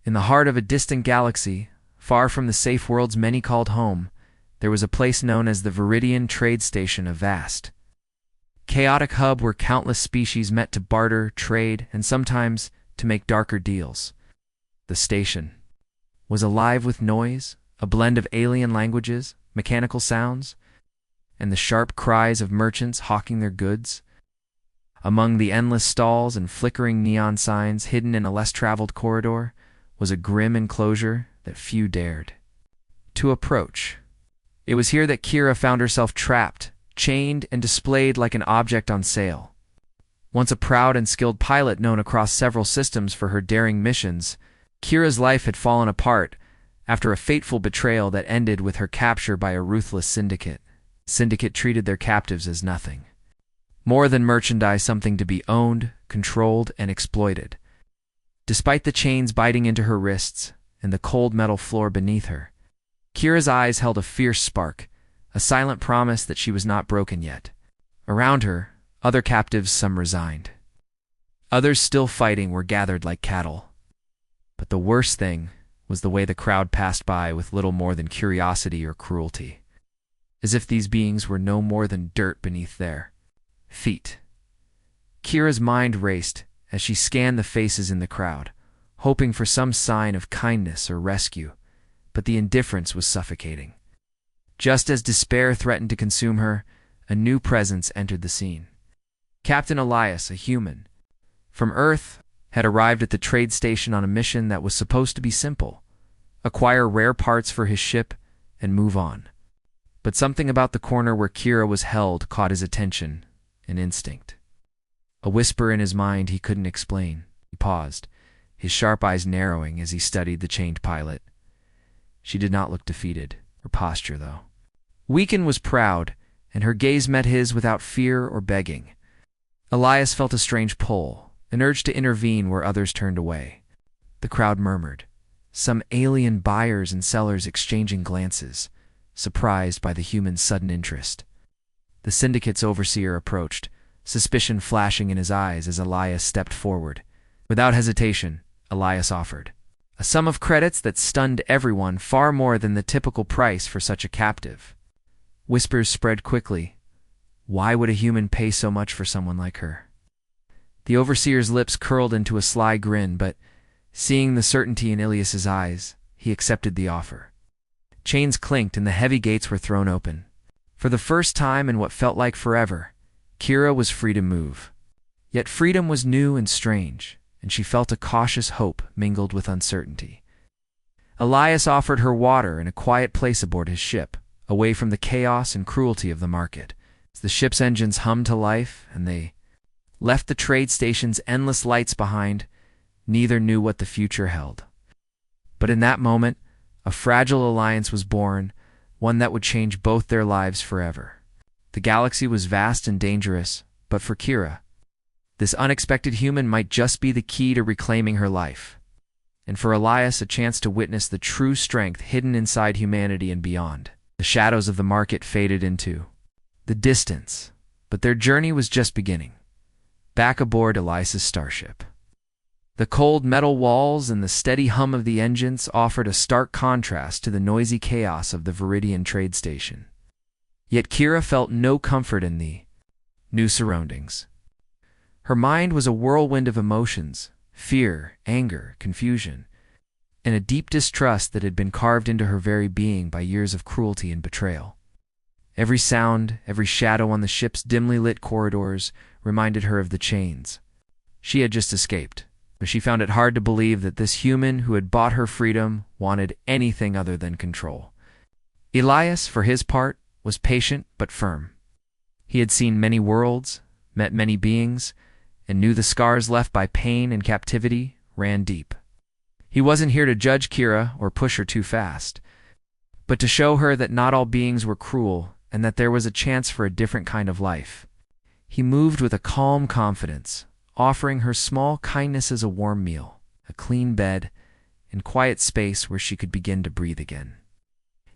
In the heart of a distant galaxy, far from the safe worlds many called home, there was a place known as the Viridian Trade Station, a vast, chaotic hub where countless species met to barter, trade, and sometimes to make darker deals. The station was alive with noise, a blend of alien languages, mechanical sounds, and the sharp cries of merchants hawking their goods. Among the endless stalls and flickering neon signs hidden in a less-traveled corridor was a grim enclosure that few dared to approach. It was here that Kira found herself trapped, chained, and displayed like an object on sale. Once a proud and skilled pilot known across several systems for her daring missions, Kira's life had fallen apart after a fateful betrayal that ended with her capture by a ruthless syndicate. The syndicate treated their captives as nothing more than merchandise, something to be owned, controlled, and exploited. Despite the chains biting into her wrists and the cold metal floor beneath her, Kira's eyes held a fierce spark, a silent promise that she was not broken yet. Around her, other captives, some resigned. Others still fighting, were gathered like cattle. But the worst thing was the way the crowd passed by with little more than curiosity or cruelty, as if these beings were no more than dirt beneath their feet. Kira's mind raced as she scanned the faces in the crowd, hoping for some sign of kindness or rescue, but the indifference was suffocating. Just as despair threatened to consume her, a new presence entered the scene. Captain Elias, a human from Earth, had arrived at the trade station on a mission that was supposed to be simple: acquire rare parts for his ship and move on. But something about the corner where Kira was held caught his attention, an instinct. A whisper in his mind he couldn't explain. He paused, his sharp eyes narrowing as he studied the chained pilot. She did not look defeated, her posture, though. Weaken was proud, and her gaze met his without fear or begging. Elias felt a strange pull, an urge to intervene where others turned away. The crowd murmured, some alien buyers and sellers exchanging glances, surprised by the human's sudden interest. The syndicate's overseer approached, suspicion flashing in his eyes as Elias stepped forward. Without hesitation, Elias offered a sum of credits that stunned everyone, far more than the typical price for such a captive. Whispers spread quickly. Why would a human pay so much for someone like her? The overseer's lips curled into a sly grin, but seeing the certainty in Ilias's eyes, he accepted the offer. Chains clinked and the heavy gates were thrown open. For the first time in what felt like forever, Kira was free to move. Yet freedom was new and strange, and she felt a cautious hope mingled with uncertainty. Elias offered her water and a quiet place aboard his ship, away from the chaos and cruelty of the market. As the ship's engines hummed to life and they left the trade station's endless lights behind, neither knew what the future held. But in that moment, a fragile alliance was born, one that would change both their lives forever. The galaxy was vast and dangerous, but for Kira, this unexpected human might just be the key to reclaiming her life. And for Elias, a chance to witness the true strength hidden inside humanity and beyond. The shadows of the market faded into the distance, but their journey was just beginning. Back aboard Elias's starship, the cold metal walls and the steady hum of the engines offered a stark contrast to the noisy chaos of the Viridian trade station. Yet Kira felt no comfort in the new surroundings. Her mind was a whirlwind of emotions: fear, anger, confusion, and a deep distrust that had been carved into her very being by years of cruelty and betrayal. Every sound, every shadow on the ship's dimly lit corridors reminded her of the chains she had just escaped, but she found it hard to believe that this human who had bought her freedom wanted anything other than control. Elias, for his part, was patient but firm. He had seen many worlds, met many beings, and knew the scars left by pain and captivity ran deep. He wasn't here to judge Kira or push her too fast, but to show her that not all beings were cruel and that there was a chance for a different kind of life. He moved with a calm confidence, offering her small kindness as a warm meal, a clean bed, and quiet space where she could begin to breathe again.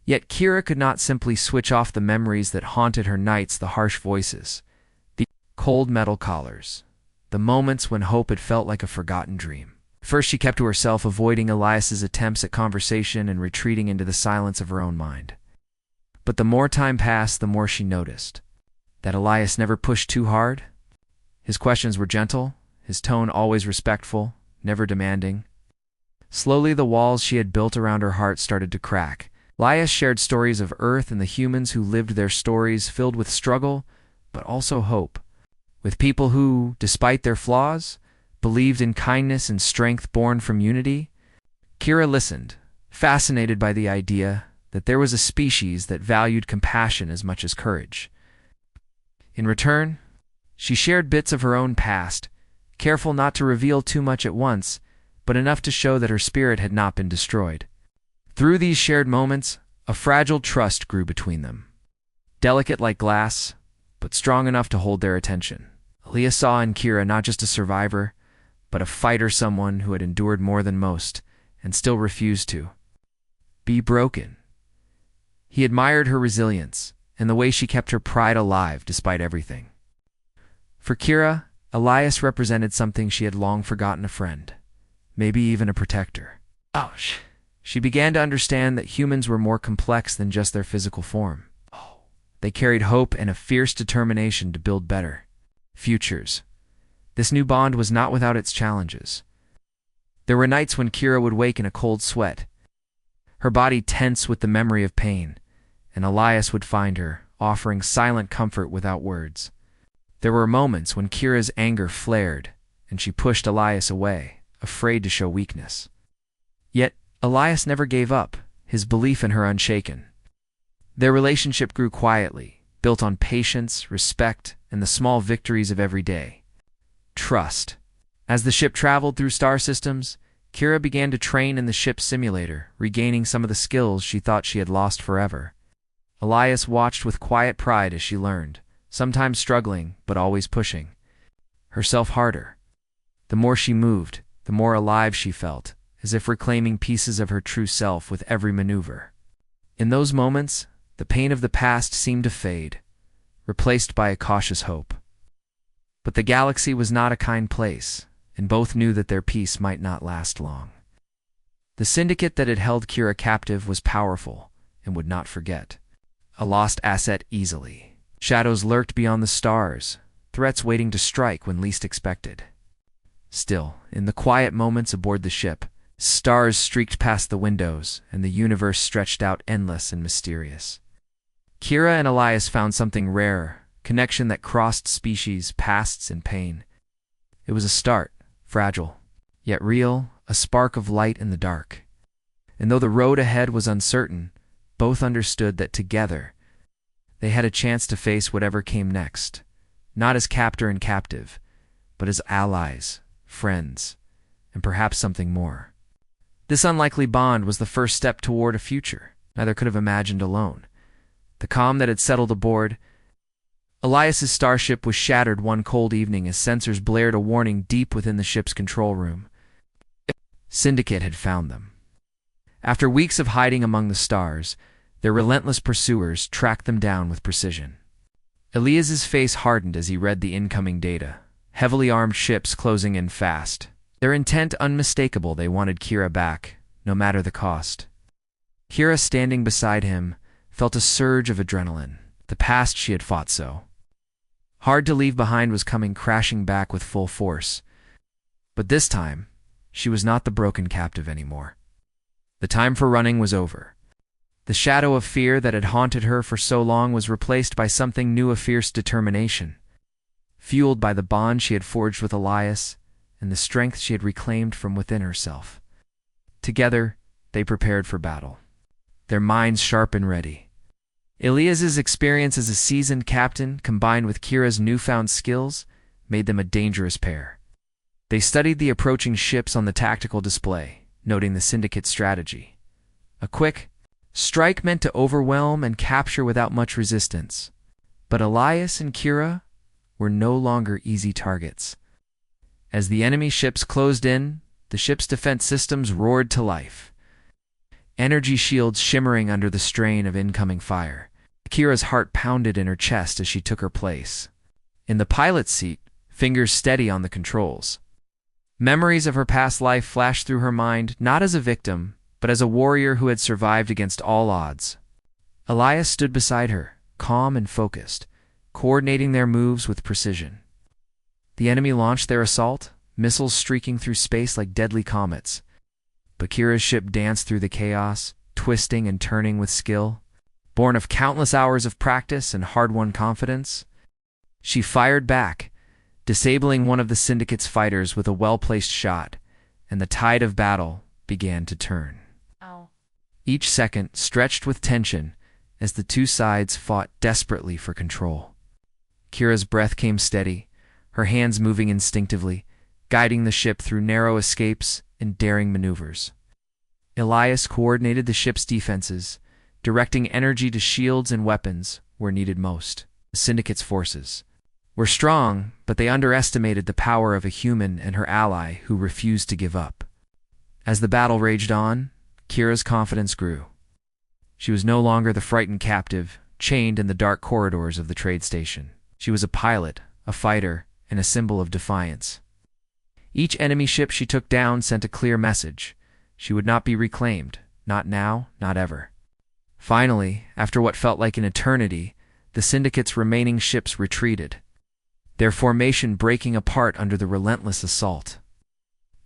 Yet Kira could not simply switch off the memories that haunted her nights: the harsh voices, the cold metal collars, the moments when hope had felt like a forgotten dream. First, she kept to herself, avoiding Elias's attempts at conversation and retreating into the silence of her own mind. But the more time passed, the more she noticed that Elias never pushed too hard. His questions were gentle, his tone always respectful, never demanding. Slowly, the walls she had built around her heart started to crack. Elias shared stories of Earth and the humans who lived their stories, filled with struggle, but also hope. With people who, despite their flaws, believed in kindness and strength born from unity. Kira listened, fascinated by the idea that there was a species that valued compassion as much as courage. In return, she shared bits of her own past, careful not to reveal too much at once, but enough to show that her spirit had not been destroyed. Through these shared moments, a fragile trust grew between them. Delicate like glass, but strong enough to hold their attention. Elias saw in Kira not just a survivor, but a fighter, someone who had endured more than most and still refused to be broken. He admired her resilience and the way she kept her pride alive despite everything. For Kira, Elias represented something she had long forgotten: a friend, maybe even a protector. She began to understand that humans were more complex than just their physical form. They carried hope and a fierce determination to build better futures. This new bond was not without its challenges. There were nights when Kira would wake in a cold sweat, her body tense with the memory of pain, and Elias would find her, offering silent comfort without words. There were moments when Kira's anger flared, and she pushed Elias away, afraid to show weakness. Yet, Elias never gave up, his belief in her unshaken. Their relationship grew quietly, built on patience, respect, and the small victories of every day. Trust. As the ship traveled through star systems, Kira began to train in the ship's simulator, regaining some of the skills she thought she had lost forever. Elias watched with quiet pride as she learned, sometimes struggling, but always pushing herself harder. The more she moved, the more alive she felt, as if reclaiming pieces of her true self with every maneuver. In those moments, the pain of the past seemed to fade, replaced by a cautious hope. But the galaxy was not a kind place, and both knew that their peace might not last long. The syndicate that had held Kira captive was powerful and would not forget. A lost asset easily. Shadows lurked beyond the stars, threats waiting to strike when least expected. Still, in the quiet moments aboard the ship, stars streaked past the windows, and the universe stretched out endless and mysterious. Kira and Elias found something rare, connection that crossed species, pasts, and pain. It was a start, fragile, yet real, a spark of light in the dark. And though the road ahead was uncertain, both understood that together they had a chance to face whatever came next, not as captor and captive, but as allies, friends, and perhaps something more. This unlikely bond was the first step toward a future neither could have imagined alone. The calm that had settled aboard Elias's starship was shattered one cold evening as sensors blared a warning deep within the ship's control room. Syndicate had found them. After weeks of hiding among the stars, their relentless pursuers tracked them down with precision. Elias's face hardened as he read the incoming data. Heavily armed ships closing in fast. Their intent unmistakable: they wanted Kira back, no matter the cost. Kira, standing beside him, felt a surge of adrenaline. The past she had fought so hard to leave behind was coming crashing back with full force. But this time, she was not the broken captive anymore. The time for running was over. The shadow of fear that had haunted her for so long was replaced by something new: a fierce determination, fueled by the bond she had forged with Elias and the strength she had reclaimed from within herself. Together, they prepared for battle, their minds sharp and ready. Elias's experience as a seasoned captain, combined with Kira's newfound skills, made them a dangerous pair. They studied the approaching ships on the tactical display, noting the Syndicate's strategy. A quick strike meant to overwhelm and capture without much resistance. But Elias and Kira were no longer easy targets. As the enemy ships closed in, the ship's defense systems roared to life, energy shields shimmering under the strain of incoming fire. Kira's heart pounded in her chest as she took her place in the pilot's seat, fingers steady on the controls. Memories of her past life flashed through her mind, not as a victim, but as a warrior who had survived against all odds. Elias stood beside her, calm and focused, coordinating their moves with precision. The enemy launched their assault, missiles streaking through space like deadly comets. But Kira's ship danced through the chaos, twisting and turning with skill. Born of countless hours of practice and hard-won confidence, she fired back, disabling one of the Syndicate's fighters with a well-placed shot, and the tide of battle began to turn. Ow. Each second stretched with tension as the two sides fought desperately for control. Kira's breath came steady, her hands moving instinctively, guiding the ship through narrow escapes and daring maneuvers. Elias coordinated the ship's defenses, directing energy to shields and weapons where needed most. The Syndicate's forces were strong, but they underestimated the power of a human and her ally who refused to give up. As the battle raged on, Kira's confidence grew. She was no longer the frightened captive, chained in the dark corridors of the trade station. She was a pilot, a fighter, and a symbol of defiance. Each enemy ship she took down sent a clear message. She would not be reclaimed, not now, not ever. Finally, after what felt like an eternity, the Syndicate's remaining ships retreated, their formation breaking apart under the relentless assault.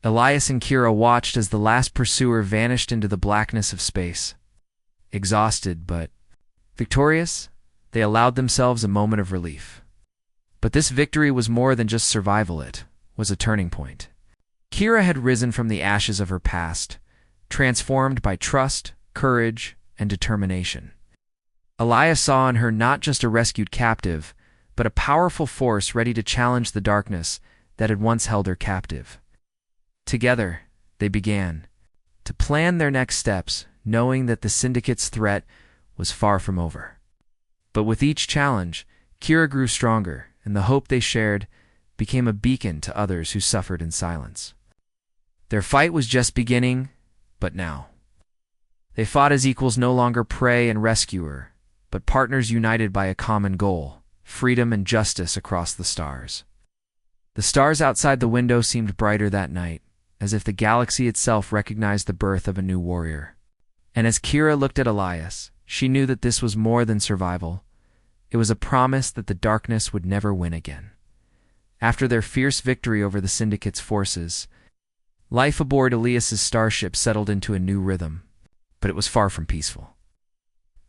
Elias and Kira watched as the last pursuer vanished into the blackness of space. Exhausted but victorious, they allowed themselves a moment of relief. But this victory was more than just survival, it was a turning point. Kira had risen from the ashes of her past, transformed by trust, courage, and determination. Elias saw in her not just a rescued captive, but a powerful force ready to challenge the darkness that had once held her captive. Together, they began to plan their next steps, knowing that the Syndicate's threat was far from over. But with each challenge, Kira grew stronger, and the hope they shared became a beacon to others who suffered in silence. Their fight was just beginning, but now. They fought as equals, no longer prey and rescuer, but partners united by a common goal: freedom and justice across the stars. The stars outside the window seemed brighter that night, as if the galaxy itself recognized the birth of a new warrior. And as Kira looked at Elias, she knew that this was more than survival. It was a promise that the darkness would never win again. After their fierce victory over the Syndicate's forces, life aboard Elias's starship settled into a new rhythm, but it was far from peaceful.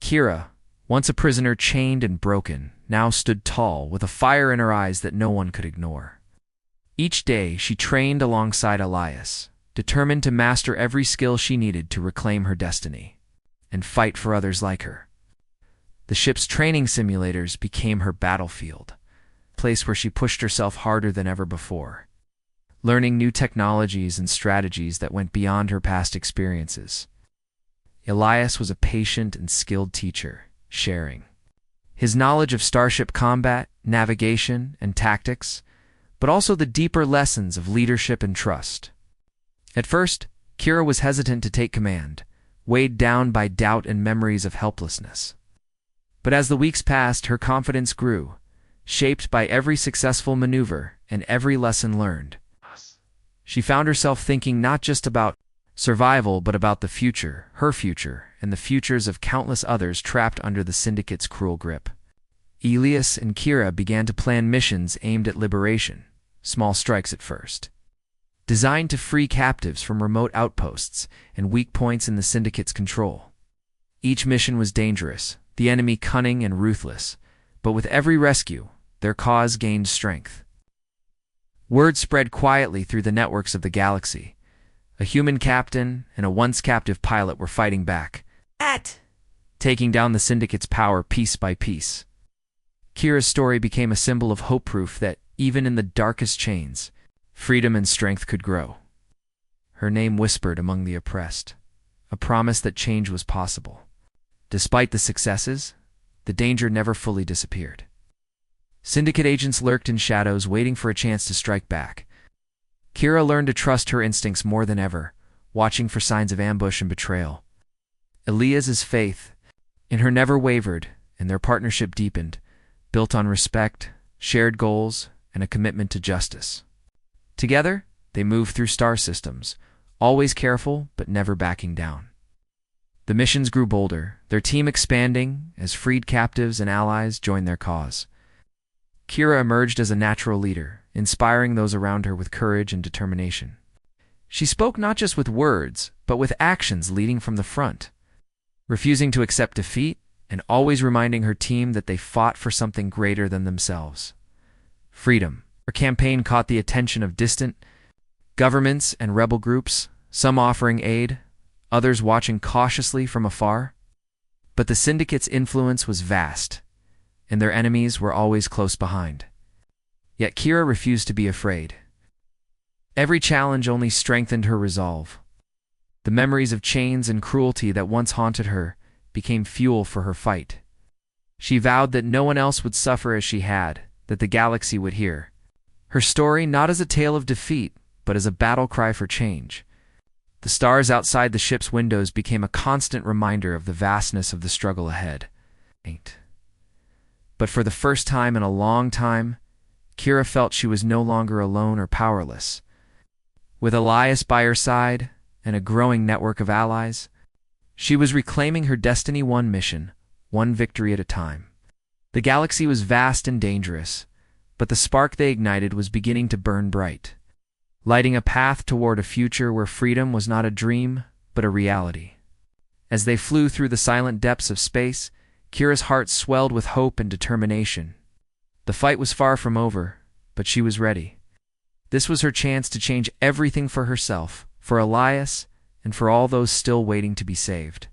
Kira, once a prisoner chained and broken, now stood tall, with a fire in her eyes that no one could ignore. Each day she trained alongside Elias, determined to master every skill she needed to reclaim her destiny and fight for others like her. The ship's training simulators became her battlefield, a place where she pushed herself harder than ever before, learning new technologies and strategies that went beyond her past experiences. Elias was a patient and skilled teacher, sharing his knowledge of starship combat, navigation, and tactics, but also the deeper lessons of leadership and trust. At first, Kira was hesitant to take command, weighed down by doubt and memories of helplessness. But as the weeks passed, her confidence grew, shaped by every successful maneuver and every lesson learned. She found herself thinking not just about survival, but about the future, her future, and the futures of countless others trapped under the Syndicate's cruel grip. Elias and Kira began to plan missions aimed at liberation, small strikes at first, designed to free captives from remote outposts and weak points in the Syndicate's control. Each mission was dangerous, the enemy cunning and ruthless, but with every rescue, their cause gained strength. Word spread quietly through the networks of the galaxy. A human captain and a once captive pilot were fighting back, taking down the Syndicate's power piece by piece. Kira's story became a symbol of hope, proof that, even in the darkest chains, freedom and strength could grow. Her name whispered among the oppressed, a promise that change was possible. Despite the successes, the danger never fully disappeared. Syndicate agents lurked in shadows, waiting for a chance to strike back. Kira learned to trust her instincts more than ever, watching for signs of ambush and betrayal. Elias's faith in her never wavered, and their partnership deepened, built on respect, shared goals, and a commitment to justice. Together, they moved through star systems, always careful but never backing down. The missions grew bolder, their team expanding as freed captives and allies joined their cause. Kira emerged as a natural leader, inspiring those around her with courage and determination. She spoke not just with words, but with actions leading from the front, refusing to accept defeat and always reminding her team that they fought for something greater than themselves. Freedom. Her campaign caught the attention of distant governments and rebel groups, some offering aid, others watching cautiously from afar. But the Syndicate's influence was vast, and their enemies were always close behind. Yet Kira refused to be afraid. Every challenge only strengthened her resolve. The memories of chains and cruelty that once haunted her became fuel for her fight. She vowed that no one else would suffer as she had, that the galaxy would hear her story not as a tale of defeat, but as a battle cry for change. The stars outside the ship's windows became a constant reminder of the vastness of the struggle ahead. But for the first time in a long time, Kira felt she was no longer alone or powerless. With Elias by her side and a growing network of allies, she was reclaiming her Destiny 1 mission, one victory at a time. The galaxy was vast and dangerous, but the spark they ignited was beginning to burn bright, lighting a path toward a future where freedom was not a dream, but a reality. As they flew through the silent depths of space, Kira's heart swelled with hope and determination. The fight was far from over, but she was ready. This was her chance to change everything for herself, for Elias, and for all those still waiting to be saved.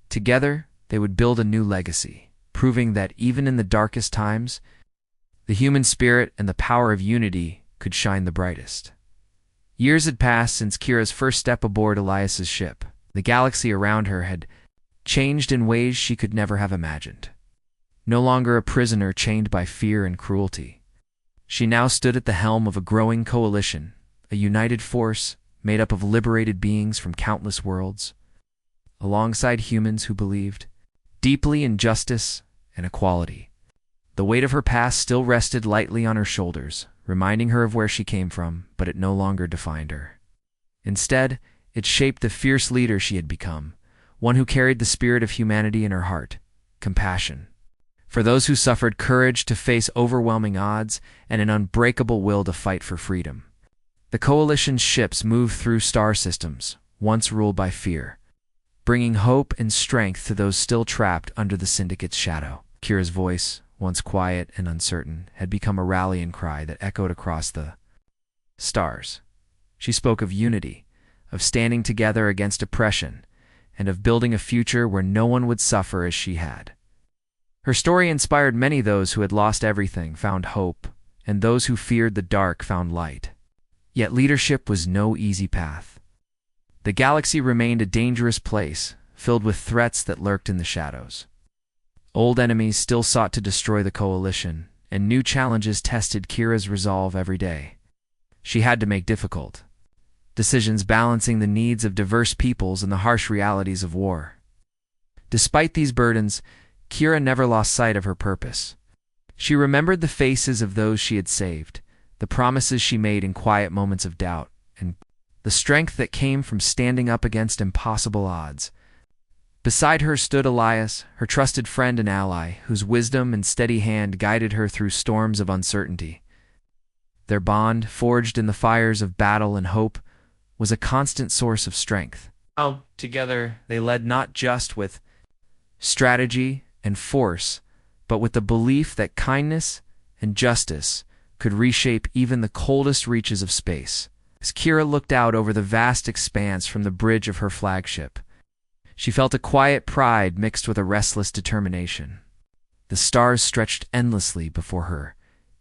Together, they would build a new legacy, proving that even in the darkest times, the human spirit and the power of unity could shine the brightest. Years had passed since Kira's first step aboard Elias's ship. The galaxy around her had changed in ways she could never have imagined. No longer a prisoner chained by fear and cruelty, she now stood at the helm of a growing coalition, a united force made up of liberated beings from countless worlds, alongside humans who believed deeply in justice and equality. The weight of her past still rested lightly on her shoulders, reminding her of where she came from, but it no longer defined her. Instead, it shaped the fierce leader she had become, one who carried the spirit of humanity in her heart, compassion for those who suffered, courage to face overwhelming odds, and an unbreakable will to fight for freedom. The Coalition's ships moved through star systems, once ruled by fear, bringing hope and strength to those still trapped under the Syndicate's shadow. Kira's voice, once quiet and uncertain, had become a rallying cry that echoed across the stars. She spoke of unity, of standing together against oppression, and of building a future where no one would suffer as she had. Her story inspired many. Those who had lost everything found hope, and those who feared the dark found light. Yet leadership was no easy path. The galaxy remained a dangerous place, filled with threats that lurked in the shadows. Old enemies still sought to destroy the Coalition, and new challenges tested Kira's resolve every day. She had to make difficult decisions, balancing the needs of diverse peoples and the harsh realities of war. Despite these burdens, Kira never lost sight of her purpose. She remembered the faces of those she had saved, the promises she made in quiet moments of doubt, and the strength that came from standing up against impossible odds. Beside her stood Elias, her trusted friend and ally, whose wisdom and steady hand guided her through storms of uncertainty. Their bond, forged in the fires of battle and hope, was a constant source of strength. Together, they led not just with strategy and force, but with the belief that kindness and justice could reshape even the coldest reaches of space. As Kira looked out over the vast expanse from the bridge of her flagship, she felt a quiet pride mixed with a restless determination. The stars stretched endlessly before her,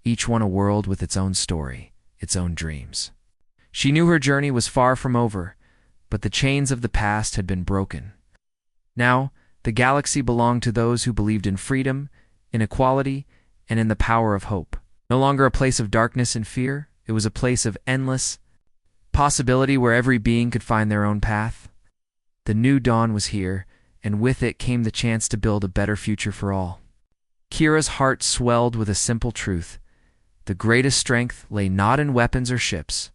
each one a world with its own story, its own dreams. She knew her journey was far from over, but the chains of the past had been broken. Now, the galaxy belonged to those who believed in freedom, in equality, and in the power of hope. No longer a place of darkness and fear, it was a place of endless possibility where every being could find their own path. The new dawn was here, and with it came the chance to build a better future for all. Kira's heart swelled with a simple truth. The greatest strength lay not in weapons or ships,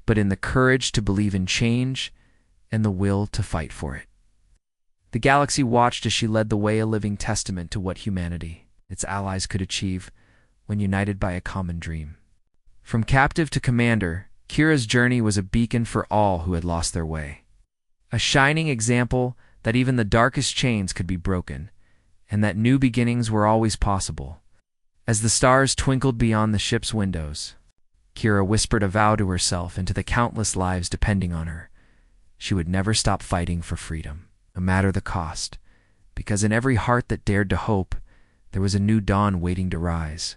but in the courage to believe in change and the will to fight for it. The galaxy watched as she led the way, a living testament to what humanity, its allies, could achieve when united by a common dream. From captive to commander, Kira's journey was a beacon for all who had lost their way. A shining example that even the darkest chains could be broken, and that new beginnings were always possible. As the stars twinkled beyond the ship's windows, Kira whispered a vow to herself and to the countless lives depending on her. She would never stop fighting for freedom, no matter the cost, because in every heart that dared to hope, there was a new dawn waiting to rise.